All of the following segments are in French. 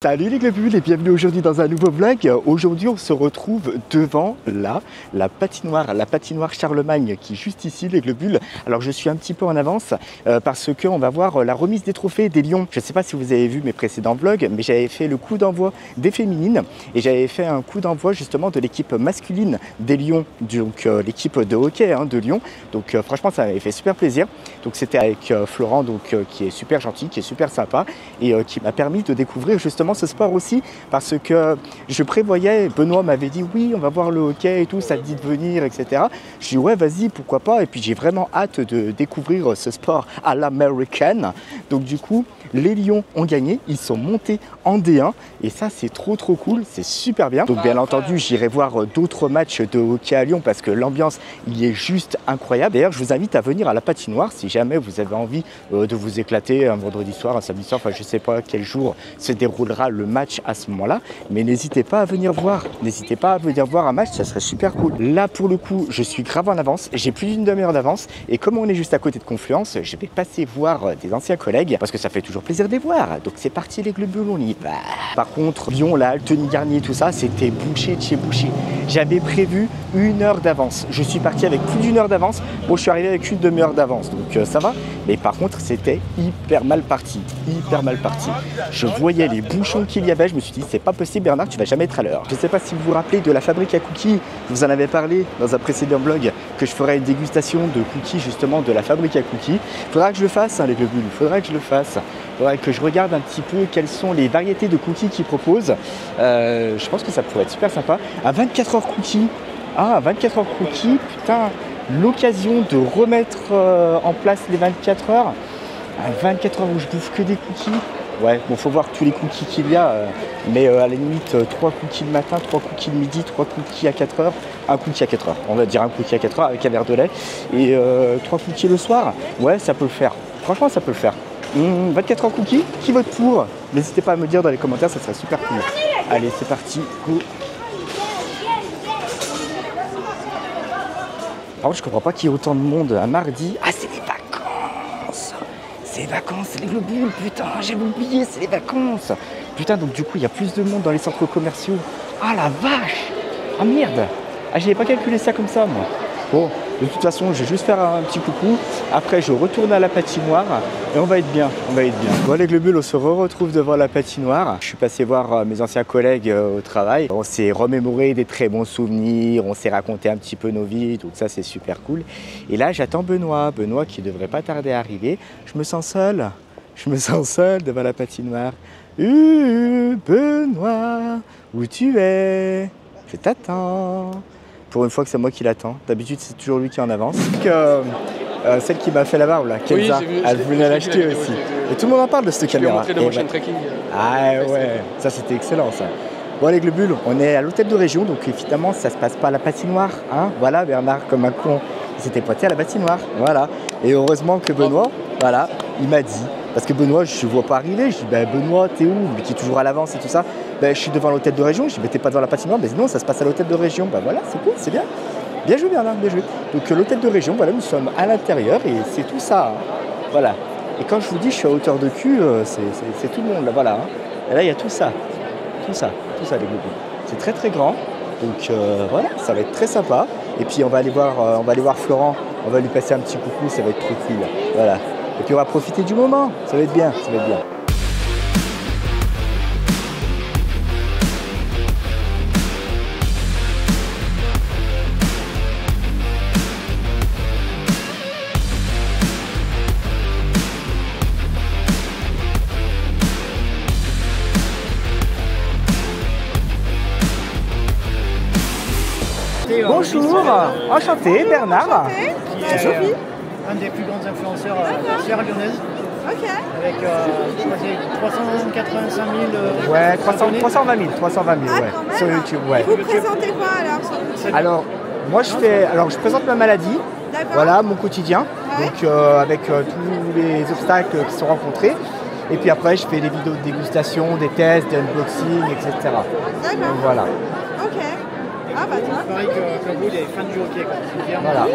Salut les globules et bienvenue aujourd'hui dans un nouveau vlog. Aujourd'hui on se retrouve devant la patinoire Charlemagne qui est juste ici les globules. Alors je suis un petit peu en avance parce qu'on va voir la remise des trophées des Lions. Je ne sais pas si vous avez vu mes précédents vlogs, mais j'avais fait le coup d'envoi des féminines et j'avais fait un coup d'envoi justement de l'équipe masculine des Lions, donc l'équipe de hockey de Lyon. Donc franchement ça m'avait fait super plaisir. Donc c'était avec Florent qui est super gentil, qui est super sympa et qui m'a permis de découvrir justement ce sport aussi parce que je prévoyais, Benoît m'avait dit oui on va voir le hockey et tout, ça te dit de venir etc. Je dis ouais vas-y pourquoi pas, et puis j'ai vraiment hâte de découvrir ce sport à l'américaine. Donc du coup les Lions ont gagné, ils sont montés en D1 et ça c'est trop cool, c'est super bien. Donc bien entendu j'irai voir d'autres matchs de hockey à Lyon parce que l'ambiance il est juste incroyable. D'ailleurs je vous invite à venir à la patinoire si jamais vous avez envie de vous éclater un vendredi soir, un samedi soir, enfin je sais pas quel jour se déroulera le match à ce moment là, mais n'hésitez pas à venir voir, un match, ça serait super cool. Là pour le coup je suis grave en avance, j'ai plus d'une demi-heure d'avance et comme on est juste à côté de Confluence, je vais passer voir des anciens collègues parce que ça fait toujours plaisir de les voir. Donc c'est parti les globules, on y va. Par contre Lyon, là, Tony Garnier, tout ça c'était bouché de chez bouché. J'avais prévu 1 heure d'avance, je suis parti avec plus d'1 heure d'avance. Bon je suis arrivé avec une demi-heure d'avance donc ça va, mais par contre c'était hyper mal parti. Je voyais les bouchons qu'il y avait, je me suis dit c'est pas possible Bernard, tu vas jamais être à l'heure. Je sais pas si vous vous rappelez de la fabrique à cookies, je vous en avais parlé dans un précédent vlog que je ferais une dégustation de cookies justement de la fabrique à cookies. Il faudra que je le fasse les globules, il faudra que je le fasse. Il faudra que je regarde un petit peu quelles sont les variétés de cookies qu'ils proposent. Je pense que ça pourrait être super sympa. Un 24 heures cookies, un 24 heures cookies, putain, l'occasion de remettre en place les 24 heures. Un 24 heures où je bouffe que des cookies. Ouais, bon, faut voir tous les cookies qu'il y a, mais à la limite, 3 cookies le matin, 3 cookies le midi, 3 cookies à 4 heures, un cookie à 4 heures. On va dire un cookie à 4 heures avec un verre de lait, et 3 cookies le soir. Ouais, ça peut le faire. Franchement, ça peut le faire. 24 heures cookies, qui vote pour? N'hésitez pas à me dire dans les commentaires, ça serait super cool. Allez, c'est parti, go. Par contre, je comprends pas qu'il y ait autant de monde un mardi. Ah, c'est les vacances! C'est les vacances, c'est les globules, putain, j'avais oublié, c'est les vacances. Putain, donc du coup, il y a plus de monde dans les centres commerciaux. Ah la vache! Ah merde! Ah, j'avais pas calculé ça comme ça, moi. Bon, de toute façon, je vais juste faire un petit coucou. Après, je retourne à la patinoire et on va être bien, Bon, les globules, on se retrouve devant la patinoire. Je suis passé voir mes anciens collègues au travail. On s'est remémoré des très bons souvenirs, on s'est raconté un petit peu nos vies, donc ça, c'est super cool. Et là, j'attends Benoît qui devrait pas tarder à arriver. Je me sens seul devant la patinoire. Benoît, où tu es? Je t'attends. Pour une fois que c'est moi qui l'attends. D'habitude, c'est toujours lui qui est en avance. Celle qui m'a fait la barbe, là, Kenza, oui, elle voulait l'acheter aussi. Et tout le monde en parle de cette caméra. Je vais montrer le motion tracking. Ah ouais, ça c'était excellent ça. Bon les globules, on est à l'hôtel de région, donc évidemment ça se passe pas à la patinoire. Voilà Bernard, comme un con, il s'était pointé à la patinoire. Voilà. Et heureusement que Benoît, voilà, il m'a dit. Parce que Benoît, je ne vois pas arriver. Je dis, Benoît, t'es où? Lui qui est toujours à l'avance et tout ça. Je suis devant l'hôtel de région. Je dis, t'es pas devant la patinoire. Mais non, ça se passe à l'hôtel de région. Voilà, c'est cool, c'est bien. Bien joué, Bernard, bien joué. Donc l'hôtel de région, voilà, nous sommes à l'intérieur et c'est tout ça. Voilà. Et quand je vous dis, je suis à hauteur de cul, c'est tout le monde, là, voilà. Et là, il y a tout ça, les globules. C'est très grand. Donc voilà, ça va être très sympa. Et puis on va aller voir Florent. On va lui passer un petit coucou, ça va être trop cool. Voilà. Et puis on va profiter du moment, ça va être bien, Bonjour, enchanté Bernard. Enchanté. Sophie, un des plus grands influenceurs de la Sierra Lyonnaise. Ok. Avec 385 000 ouais, 320 000, ouais, sur YouTube, ouais. Et vous présentez quoi alors sur YouTube? Alors, moi je présente ma maladie, voilà, mon quotidien, ouais. Donc avec tous les obstacles qui sont rencontrés. Et puis après, je fais des vidéos de dégustation, des tests, des unboxing, etc. D'accord. Donc voilà. Ok. Ah bah toi. C'est pareil que vous, il est fan du hockey. Voilà.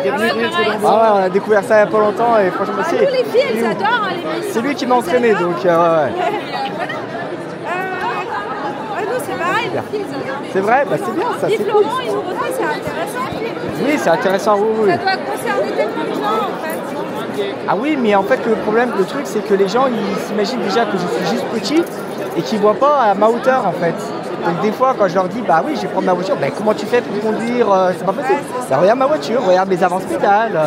Ah ouais, on a découvert ça il n'y a pas longtemps et franchement Nous les filles, elles adorent les filles. c'est lui qui m'a entraîné donc ouais. il Super. nous file ça. C'est vrai, bah c'est bien ça. Dis C'est cool. Florent, il nous refait, c'est intéressant. Oui, c'est intéressant, oui, oui. Ça doit concerner tellement de gens en fait. Ah oui, mais en fait le problème, le truc, c'est que les gens ils s'imaginent déjà que je suis juste petit et qu'ils voient pas à ma hauteur en fait. Donc des fois quand je leur dis bah oui je vais prendre ma voiture, bah comment tu fais pour conduire, c'est pas possible. Bah, regarde ma voiture, regarde mes avances pédales.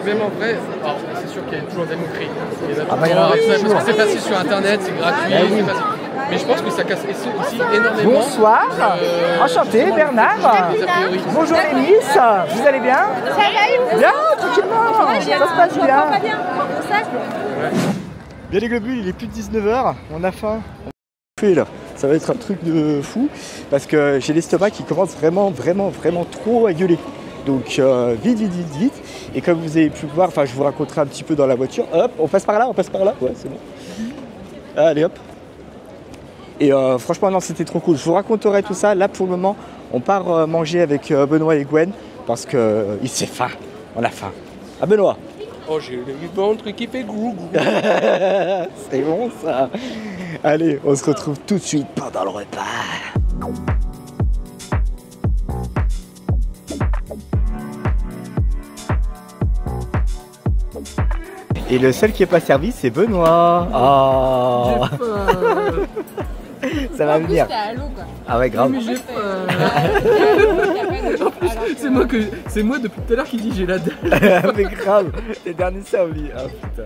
Même en vrai, alors, c'est sûr qu'il y a toujours des moqueries. Il y en a Ah bah, il y en a toujours, toujours. parce que c'est facile sur internet, c'est gratuit, Ah oui. c'est facile. Mais je pense que ça casse aussi énormément. Bonsoir, enchanté Bernard. Bonjour les Miss, vous allez bien? Ça va, il vous Bien, tranquillement, ça se passe pas bien. bien. Ça, Bien les globules, il est plus de 19h, on a faim. Là. Ça va être un truc de fou parce que j'ai l'estomac qui commence vraiment trop à gueuler. Donc vite. Et comme vous avez pu voir, enfin je vous raconterai un petit peu dans la voiture. Hop, on passe par là, ouais c'est bon. Allez hop. Et franchement non c'était trop cool. Je vous raconterai tout ça. Là pour le moment on part manger avec Benoît et Gwen parce que il s'est faim. On a faim. Ah Benoît. Oh j'ai le ventre qui fait grou. C'est bon ça. Allez, on se retrouve tout de suite pendant le repas. Et le seul qui n'est pas servi, c'est Benoît. Oh. Ça va venir. Ah ouais, grave. Mais j'ai faim. C'est moi depuis tout à l'heure qui dit j'ai la dalle. Mais grave, les derniers saouli. Ah putain.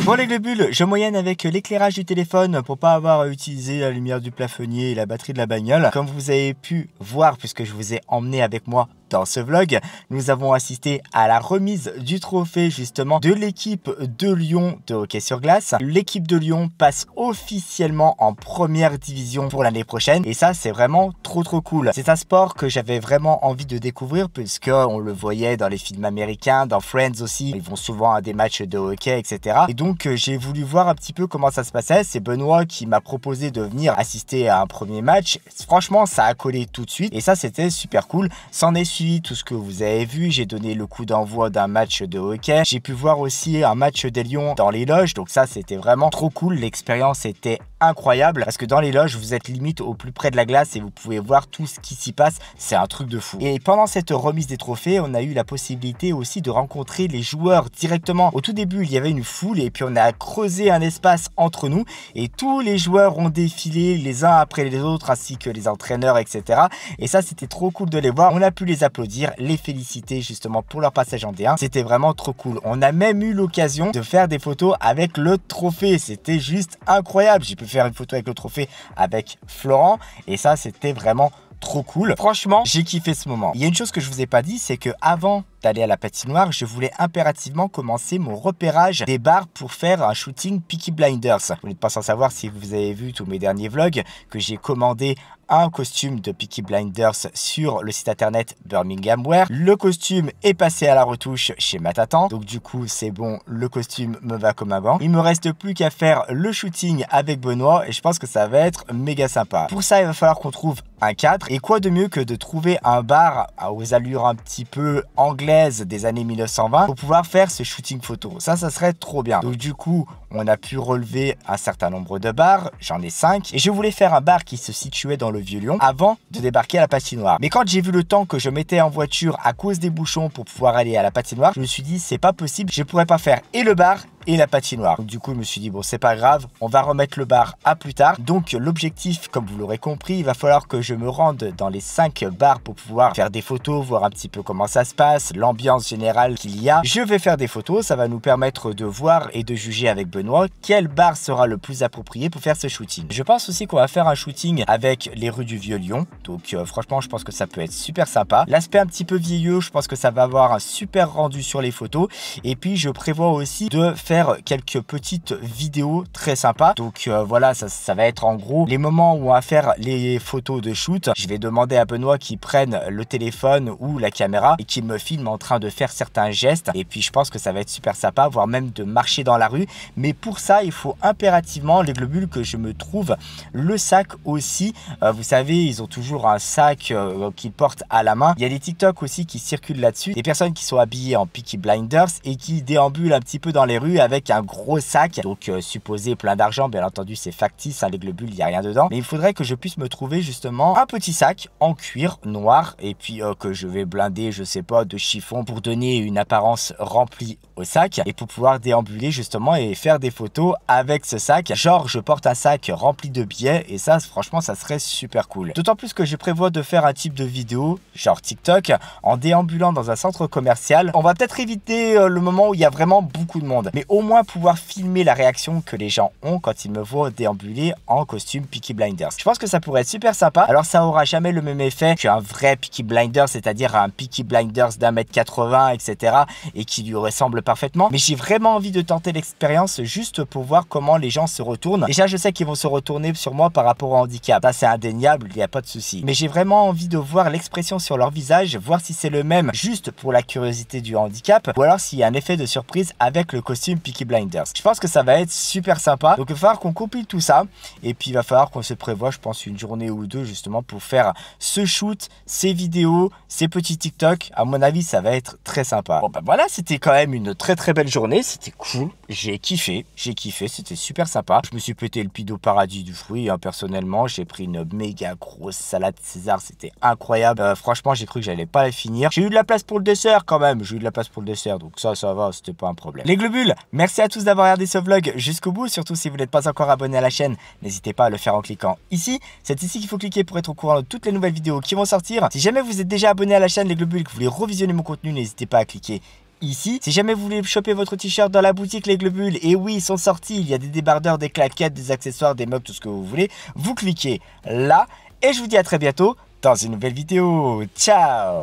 Bon les globules, je moyenne avec l'éclairage du téléphone pour pas avoir à utiliser la lumière du plafonnier et la batterie de la bagnole. Comme vous avez pu voir, puisque je vous ai emmené avec moi dans ce vlog, nous avons assisté à la remise du trophée justement de l'équipe de Lyon de hockey sur glace. L'équipe de Lyon passe officiellement en première division pour l'année prochaine et ça c'est vraiment trop cool. C'est un sport que j'avais vraiment envie de découvrir puisque on le voyait dans les films américains, dans Friends aussi, ils vont souvent à des matchs de hockey etc. Et donc j'ai voulu voir un petit peu comment ça se passait. C'est Benoît qui m'a proposé de venir assister à un premier match. Franchement ça a collé tout de suite et ça c'était super cool. S'en est suivi tout ce que vous avez vu, j'ai donné le coup d'envoi d'un match de hockey. J'ai pu voir aussi un match des Lions dans les loges, donc ça c'était vraiment trop cool. L'expérience était incroyable parce que dans les loges vous êtes limite au plus près de la glace et vous pouvez voir tout ce qui s'y passe, c'est un truc de fou. Et pendant cette remise des trophées on a eu la possibilité aussi de rencontrer les joueurs directement. Au tout début il y avait une foule et puis on a creusé un espace entre nous et tous les joueurs ont défilé les uns après les autres ainsi que les entraîneurs etc. Et ça c'était trop cool de les voir, on a pu les applaudir, les féliciter justement pour leur passage en D1, c'était vraiment trop cool. On a même eu l'occasion de faire des photos avec le trophée, c'était juste incroyable. J'ai pu faire une photo avec le trophée avec Florent et ça c'était vraiment trop cool. Franchement, j'ai kiffé ce moment. Il y a une chose que je vous ai pas dit, c'est que avant d'aller à la patinoire, je voulais impérativement commencer mon repérage des bars pour faire un shooting Peaky Blinders. Vous n'êtes pas sans savoir si vous avez vu tous mes derniers vlogs que j'ai commandé un costume de Peaky Blinders sur le site internet Birmingham Wear. Le costume est passé à la retouche chez Matatan, donc du coup c'est bon, le costume me va comme un gant. Il me reste plus qu'à faire le shooting avec Benoît et je pense que ça va être méga sympa. Pour ça il va falloir qu'on trouve un cadre et quoi de mieux que de trouver un bar aux allures un petit peu anglaises des années 1920 pour pouvoir faire ce shooting photo. Ça serait trop bien. Donc du coup on a pu relever un certain nombre de bars, j'en ai 5 et je voulais faire un bar qui se situait dans le Vieux-Lyon avant de débarquer à la patinoire. Mais quand j'ai vu le temps que je mettais en voiture à cause des bouchons pour pouvoir aller à la patinoire, je me suis dit c'est pas possible, je pourrais pas faire et le bar et la patinoire. Donc du coup je me suis dit bon c'est pas grave, on va remettre le bar à plus tard. Donc l'objectif comme vous l'aurez compris, il va falloir que je me rende dans les 5 bars pour pouvoir faire des photos, voir un petit peu comment ça se passe, l'ambiance générale qu'il y a. Je vais faire des photos, ça va nous permettre de voir et de juger avec Benoît quel bar sera le plus approprié pour faire ce shooting. Je pense aussi qu'on va faire un shooting avec les rues du Vieux-Lyon. Donc franchement je pense que ça peut être super sympa. L'aspect un petit peu vieilleux, je pense que ça va avoir un super rendu sur les photos. Et puis je prévois aussi de faire quelques petites vidéos très sympas. Donc voilà, ça va être en gros les moments où on va faire les photos de shoot. Je vais demander à Benoît qu'il prenne le téléphone ou la caméra et qu'il me filme en train de faire certains gestes. Et puis je pense que ça va être super sympa, voire même de marcher dans la rue, mais pour ça, il faut impérativement, les globules, que je me trouve le sac aussi. Vous savez, ils ont toujours un sac qu'ils portent à la main. Il y a des TikTok aussi qui circulent là-dessus. Des personnes qui sont habillées en Peaky Blinders et qui déambulent un petit peu dans les rues avec un gros sac. Donc supposé plein d'argent, bien entendu c'est factice, hein, les globules, il n'y a rien dedans. Mais il faudrait que je puisse me trouver justement un petit sac en cuir noir et puis que je vais blinder, je sais pas, de chiffon pour donner une apparence remplie au sac et pour pouvoir déambuler justement et faire des photos avec ce sac. Genre je porte un sac rempli de billets et ça franchement ça serait super cool. D'autant plus que je prévois de faire un type de vidéo genre TikTok en déambulant dans un centre commercial. On va peut-être éviter le moment où il y a vraiment beaucoup de monde, mais au moins pouvoir filmer la réaction que les gens ont quand ils me voient déambuler en costume Peaky Blinders. Je pense que ça pourrait être super sympa. Alors ça aura jamais le même effet qu'un vrai Peaky Blinders, c'est-à-dire un Peaky Blinders d'1m80 etc. et qui lui ressemble parfaitement, mais j'ai vraiment envie de tenter l'expérience juste pour voir comment les gens se retournent. Déjà je sais qu'ils vont se retourner sur moi par rapport au handicap, ça c'est indéniable, il n'y a pas de souci, mais j'ai vraiment envie de voir l'expression sur leur visage, voir si c'est le même juste pour la curiosité du handicap ou alors s'il y a un effet de surprise avec le costume Peaky Blinders. Je pense que ça va être super sympa, donc il va falloir qu'on compile tout ça et puis il va falloir qu'on se prévoie, je pense, une journée ou deux justement pour faire ce shoot, ces vidéos, ces petits TikTok. À mon avis ça va être très sympa. Bon bah voilà, c'était quand même une très belle journée, c'était cool, j'ai kiffé, c'était super sympa. Je me suis pété le pied au paradis du fruit, hein, personnellement j'ai pris une méga grosse salade César, c'était incroyable. Franchement j'ai cru que j'allais pas la finir. J'ai eu de la place pour le dessert quand même, donc ça va, c'était pas un problème. Les globules, merci à tous d'avoir regardé ce vlog jusqu'au bout, surtout si vous n'êtes pas encore abonné à la chaîne, n'hésitez pas à le faire en cliquant ici. C'est ici qu'il faut cliquer pour être au courant de toutes les nouvelles vidéos qui vont sortir. Si jamais vous êtes déjà abonné à la chaîne Les Globules, que vous voulez revisionner mon contenu, n'hésitez pas à cliquer ici. Si jamais vous voulez choper votre t-shirt dans la boutique Les Globules, et oui ils sont sortis, il y a des débardeurs, des claquettes, des accessoires, des mugs, tout ce que vous voulez, vous cliquez là et je vous dis à très bientôt dans une nouvelle vidéo. Ciao.